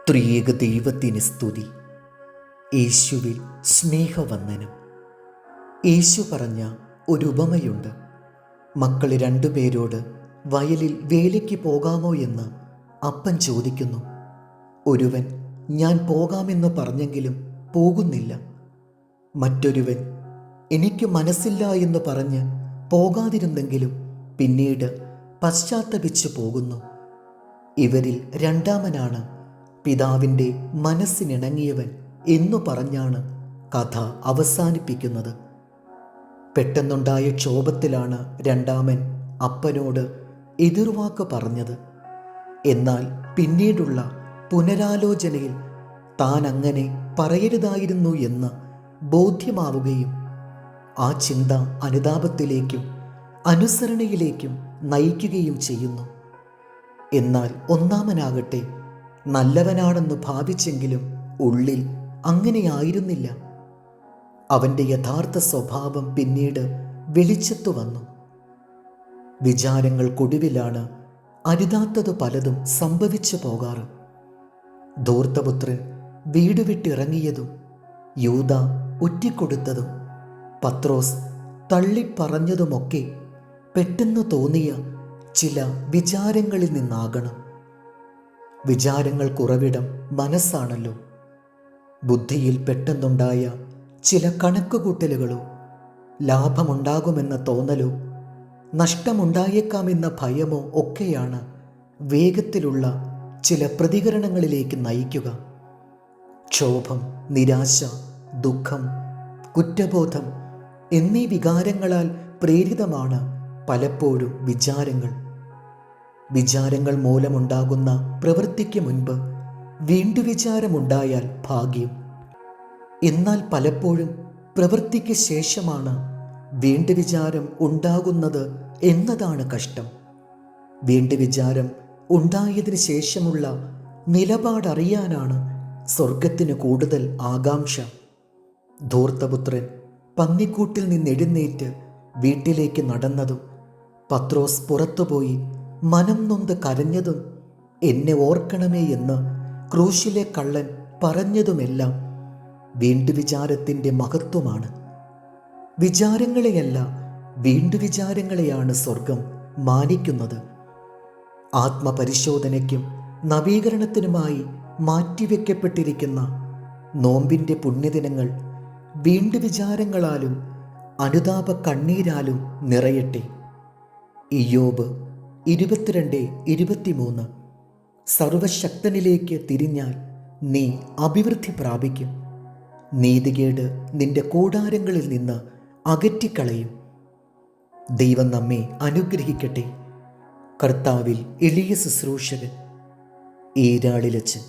ത്രിയേക ദൈവത്തിന് സ്തുതി. യേശുവിൽ സ്നേഹവന്ദനം. യേശു പറഞ്ഞ ഒരു ഉപമയുണ്ട്. മക്കൾ രണ്ടുപേരോട് വയലിൽ വേലയ്ക്ക് പോകാമോ എന്ന് അപ്പൻ ചോദിക്കുന്നു. ഒരുവൻ ഞാൻ പോകാമെന്ന് പറഞ്ഞെങ്കിലും പോകുന്നില്ല. മറ്റൊരുവൻ എനിക്ക് മനസ്സില്ല എന്ന് പറഞ്ഞ് പോകാതിരുന്നെങ്കിലും പിന്നീട് പശ്ചാത്തപിച്ചു പോകുന്നു. ഇവരിൽ രണ്ടാമനാണ് പിതാവിൻ്റെ മനസ്സിനിണങ്ങിയവൻ എന്നു പറഞ്ഞാണ് കഥ അവസാനിപ്പിക്കുന്നത്. പെട്ടെന്നുണ്ടായ ക്ഷോഭത്തിലാണ് രണ്ടാമൻ അപ്പനോട് എതിർവാക്ക് പറഞ്ഞത്. എന്നാൽ പിന്നീടുള്ള പുനരാലോചനയിൽ താൻ അങ്ങനെ പറയരുതായിരുന്നു എന്ന് ബോധ്യമാവുകയും ആ ചിന്ത അനുതാപത്തിലേക്കും അനുസരണയിലേക്കും നയിക്കുകയും ചെയ്യുന്നു. എന്നാൽ ഒന്നാമനാകട്ടെ നല്ലവനാണെന്ന് ഭാവിച്ചെങ്കിലും ഉള്ളിൽ അങ്ങനെയായിരുന്നില്ല. അവൻ്റെ യഥാർത്ഥ സ്വഭാവം പിന്നീട് വെളിച്ചത്തു വന്നു. വിചാരങ്ങൾക്കൊടുവിലാണ് അരുതാത്തത് പലതും സംഭവിച്ചു പോകാറ്. ധൂർത്തപുത്രൻ വീട് വിട്ടിറങ്ങിയതും, യൂദ ഒറ്റിക്കൊടുത്തതും, പത്രോസ് തള്ളിപ്പറഞ്ഞതുമൊക്കെ പെട്ടെന്ന് തോന്നിയ ചില വിചാരങ്ങളിൽ നിന്നാകണം. വിചാരങ്ങൾക്കുറവിടം മനസ്സാണല്ലോ. ബുദ്ധിയിൽ പെട്ടെന്നുണ്ടായ ചില കണക്കുകൂട്ടലുകളോ, ലാഭമുണ്ടാകുമെന്ന തോന്നലോ, നഷ്ടമുണ്ടായേക്കാമെന്ന ഭയമോ ഒക്കെയാണ് വേഗത്തിലുള്ള ചില പ്രതികരണങ്ങളിലേക്ക് നയിക്കുക. ക്ഷോഭം, നിരാശ, ദുഃഖം, കുറ്റബോധം എന്നീ വികാരങ്ങളാൽ പ്രേരിതമാണ് പലപ്പോഴും വിചാരങ്ങൾ. വിചാരങ്ങൾ മൂലമുണ്ടാകുന്ന പ്രവൃത്തിക്ക് മുൻപ് വീണ്ടുവിചാരമുണ്ടായാൽ ഭാഗ്യം. എന്നാൽ പലപ്പോഴും പ്രവൃത്തിക്ക് ശേഷമാണ് വീണ്ടുവിചാരം ഉണ്ടാകുന്നത് എന്നതാണ് കഷ്ടം. വീണ്ടുവിചാരം ഉണ്ടായതിനു ശേഷമുള്ള നിലപാടറിയാനാണ് സ്വർഗത്തിന് കൂടുതൽ ആകാംക്ഷ. ധൂർത്തപുത്രൻ പന്നിക്കൂട്ടിൽ നിന്നെഴുന്നേറ്റ് വീട്ടിലേക്ക് നടന്നതും, പത്രോസ് പുറത്തുപോയി മനം നൊന്ത് കരഞ്ഞതും, എന്നെ ഓർക്കണമേ എന്ന് ക്രൂശിലെ കള്ളൻ പറഞ്ഞതുമെല്ലാം വീണ്ടുവിചാരത്തിൻ്റെ മഹത്വമാണ്. വിചാരങ്ങളെയല്ല, വീണ്ടുവിചാരങ്ങളെയാണ് സ്വർഗം മാനിക്കുന്നത്. ആത്മപരിശോധനയ്ക്കും നവീകരണത്തിനുമായി മാറ്റിവെക്കപ്പെട്ടിരിക്കുന്ന നോമ്പിൻ്റെ പുണ്യദിനങ്ങൾ വീണ്ടുവിചാരങ്ങളാലും അനുതാപ കണ്ണീരാലും നിറയട്ടെ. ഇയ്യോബ് 22:23. സർവശക്തനിലേക്ക് തിരിഞ്ഞാൽ നീ അഭിവൃദ്ധി പ്രാപിക്കും. നീതികേട് നിന്റെ കൂടാരങ്ങളിൽ നിന്ന് അകറ്റിക്കളയും. ദൈവം നമ്മെ അനുഗ്രഹിക്കട്ടെ. കർത്താവിൽ എളിയ ശുശ്രൂഷകൻ, ഈരാളിലച്ചൻ.